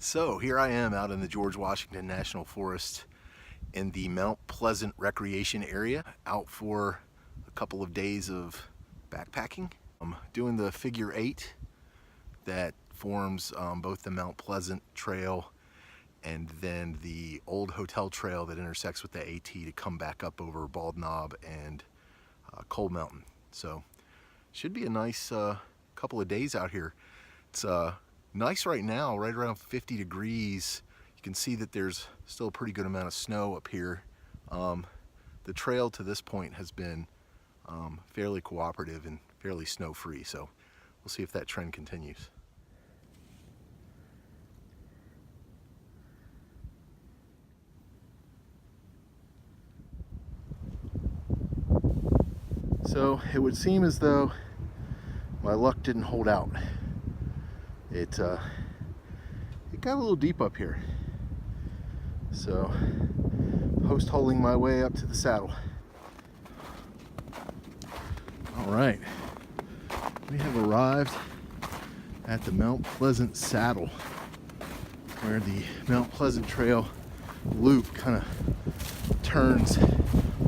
So here I am out in the George Washington National Forest in the Mount Pleasant Recreation Area, out for a couple of days of backpacking. I'm doing the figure 8 that forms both the Mount Pleasant Trail and then the old hotel trail that intersects with the AT to come back up over Bald Knob and Cold Mountain. So should be a nice couple of days out here. It's nice right now, right around 50 degrees. You can see that there's still a pretty good amount of snow up here. The trail to this point has been fairly cooperative and fairly snow-free, so we'll see if that trend continues. So it would seem as though my luck didn't hold out. It got a little deep up here. So post-holing my way up to the saddle. All right, we have arrived at the Mount Pleasant Saddle, where the Mount Pleasant Trail loop kind of turns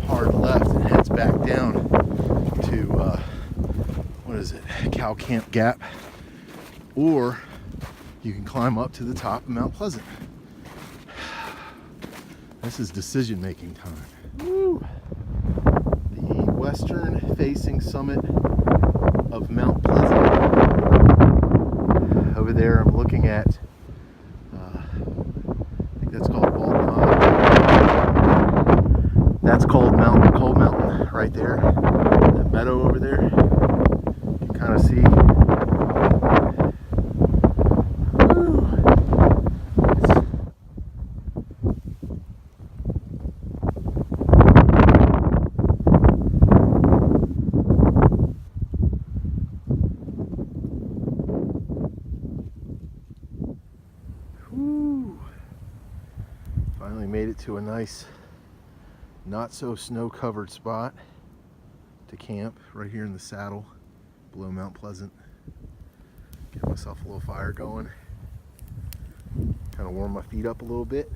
hard left and heads back down to what is it, Cow Camp Gap, or you can climb up to the top of Mount Pleasant. This is decision-making time. Woo! The western facing summit of Mount Pleasant. Over there I'm looking at, I think that's called Bald Knob. That's Cold Mountain right there. That meadow over there, you can kind of see. Finally made it to a nice, not so snow-covered spot to camp right here in the saddle below Mount Pleasant. Get myself a little fire going, kind of warm my feet up a little bit.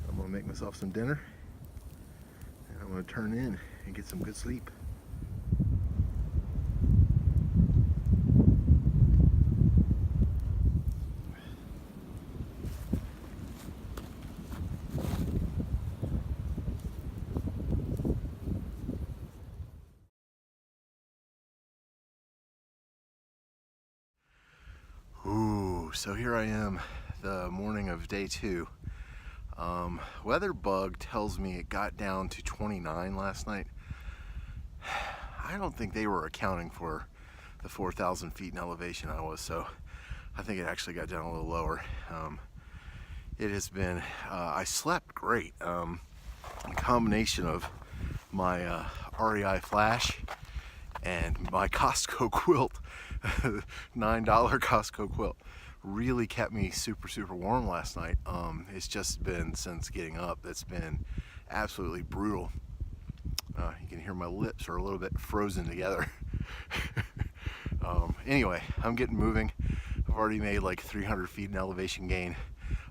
I'm gonna make myself some dinner and I'm gonna turn in and get some good sleep. So here I am, the morning of day 2. Weather bug tells me it got down to 29 last night. I don't think they were accounting for the 4,000 feet in elevation I was, so I think it actually got down a little lower. It has been, I slept great. A combination of my REI flash and my Costco quilt, $9 Costco quilt, really kept me super warm last night. It's just been, since getting up, it's been absolutely brutal. You can hear my lips are a little bit frozen together. Anyway, I'm getting moving. I've already made like 300 feet in elevation gain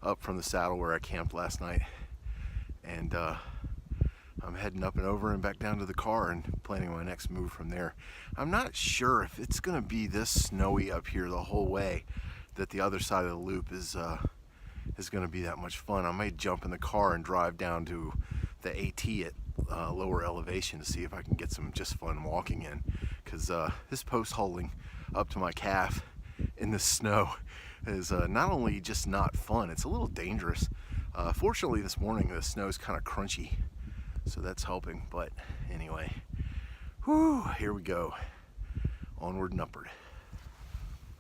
up from the saddle where I camped last night, and I'm heading up and over and back down to the car and planning my next move from there. I'm not sure if it's gonna be this snowy up here the whole way that the other side of the loop is gonna be that much fun. I might jump in the car and drive down to the AT at lower elevation to see if I can get some just fun walking in, because this post-holing up to my calf in the snow is not only just not fun, it's a little dangerous. Fortunately this morning the snow is kind of crunchy, so that's helping. But anyway, whew, here we go, onward and upward.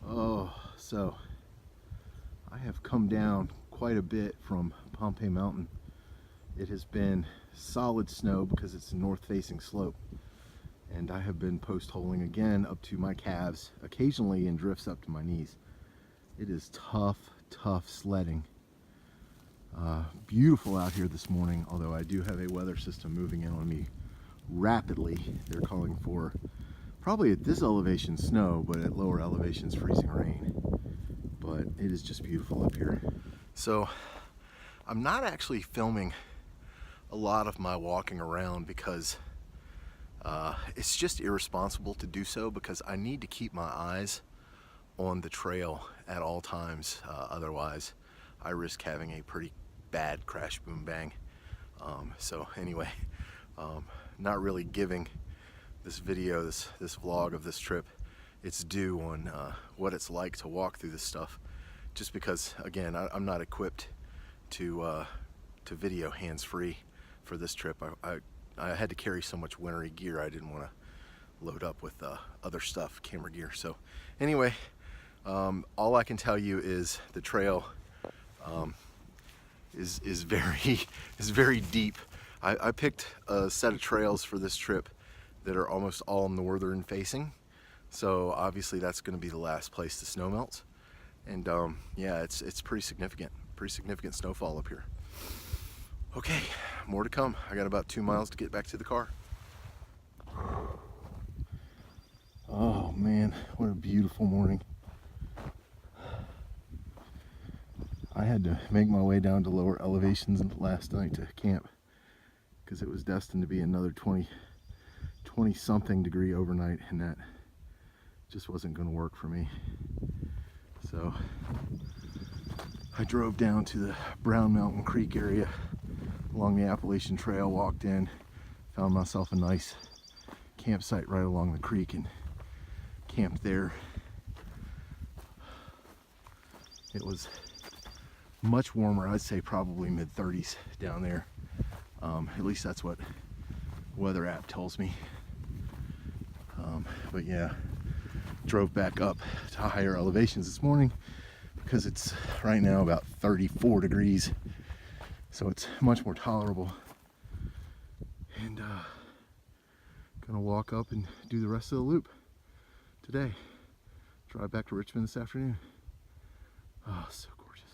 Oh, so I have come down quite a bit from Pompey Mountain. It has been solid snow because it's a north-facing slope, and I have been post-holing again up to my calves, occasionally in drifts up to my knees. It is tough sledding. Beautiful out here this morning, although I do have a weather system moving in on me rapidly. They're calling for probably at this elevation snow, but at lower elevations freezing rain. but it is just beautiful up here. So I'm not actually filming a lot of my walking around because it's just irresponsible to do so, because I need to keep my eyes on the trail at all times. Otherwise I risk having a pretty bad crash boom bang. So anyway, not really giving this video, this vlog of this trip, its due on what it's like to walk through this stuff, just because, again, I'm not equipped to video hands-free for this trip. I had to carry so much wintry gear, I didn't want to load up with other stuff, camera gear. So anyway, all I can tell you is the trail is very deep. I picked a set of trails for this trip that are almost all northern facing, so obviously that's going to be the last place the snow melts. And yeah, it's pretty significant snowfall up here. Okay, more to come. I got about 2 miles to get back to the car. Oh man, what a beautiful morning. I had to make my way down to lower elevations last night to camp because it was destined to be another 20 something degree overnight, and that just wasn't going to work for me. So I drove down to the Brown Mountain Creek area along the Appalachian Trail, walked in, found myself a nice campsite right along the creek and camped there. It was much warmer, I'd say probably mid-30s down there. At least that's what weather app tells me. But yeah, drove back up to higher elevations this morning because it's right now about 34 degrees, so it's much more tolerable. And gonna walk up and do the rest of the loop today. Drive back to Richmond this afternoon. Oh, so gorgeous.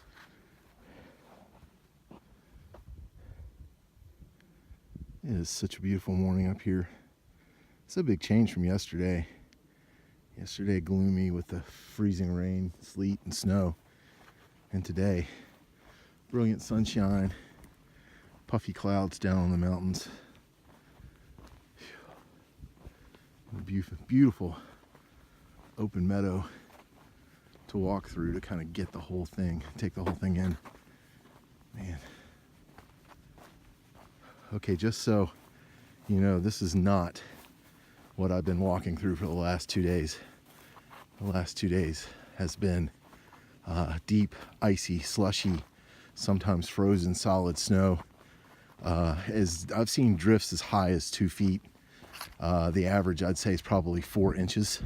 It is such a beautiful morning up here. It's a big change from yesterday. Yesterday gloomy with the freezing rain, sleet, and snow. And today, brilliant sunshine, puffy clouds down on the mountains. Beautiful, beautiful open meadow to walk through to kind of get the whole thing, take the whole thing in. Man. Okay, just so you know, this is not what I've been walking through for the last 2 days. The last 2 days has been deep, icy, slushy, sometimes frozen solid snow. As I've seen drifts as high as 2 feet. The average, I'd say, is probably 4 inches.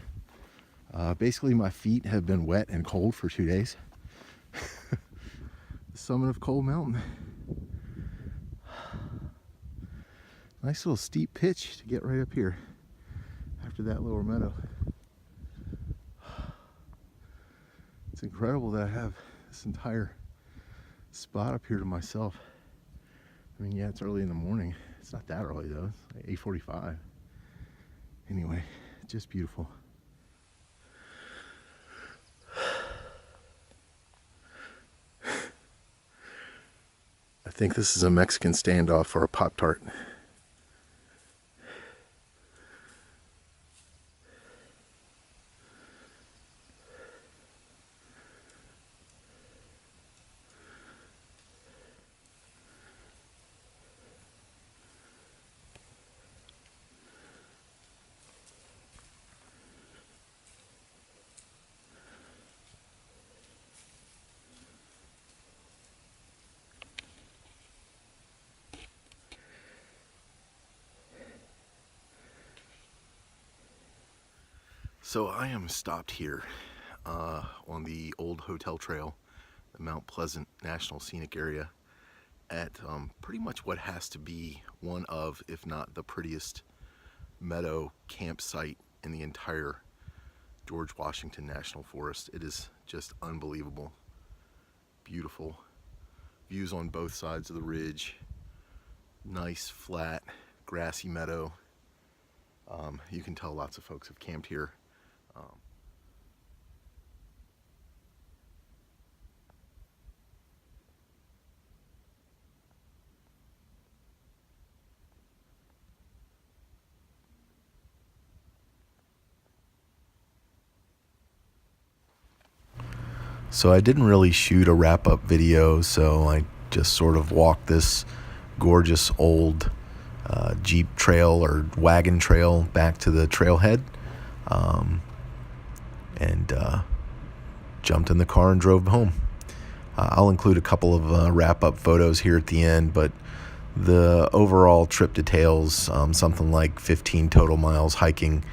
Basically, my feet have been wet and cold for 2 days. The summit of Cold Mountain. Nice little steep pitch to get right up here after that lower meadow. It's incredible that I have this entire spot up here to myself. I mean, yeah, it's early in the morning. It's not that early though. It's like 8:45. Anyway, just beautiful. I think this is a Mexican standoff for a Pop-Tart. So I am stopped here on the old hotel trail, the Mount Pleasant National Scenic Area, at pretty much what has to be one of, if not the prettiest meadow campsite in the entire George Washington National Forest. It is just unbelievable. Beautiful. Views on both sides of the ridge. Nice, flat, grassy meadow. You can tell lots of folks have camped here. So I didn't really shoot a wrap-up video, so I just sort of walked this gorgeous old Jeep trail or wagon trail back to the trailhead, and jumped in the car and drove home. I'll include a couple of wrap-up photos here at the end, but the overall trip details something like 15 total miles hiking,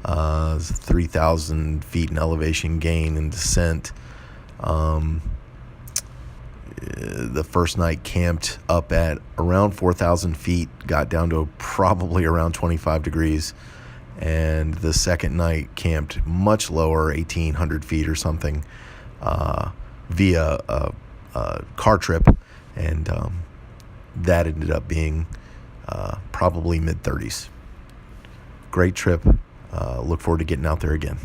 3,000 feet in elevation gain and descent. The first night camped up at around 4,000 feet, got down to probably around 25 degrees. And the second night camped much lower, 1,800 feet or something, via a car trip. And that ended up being probably mid-30s. Great trip. Look forward to getting out there again.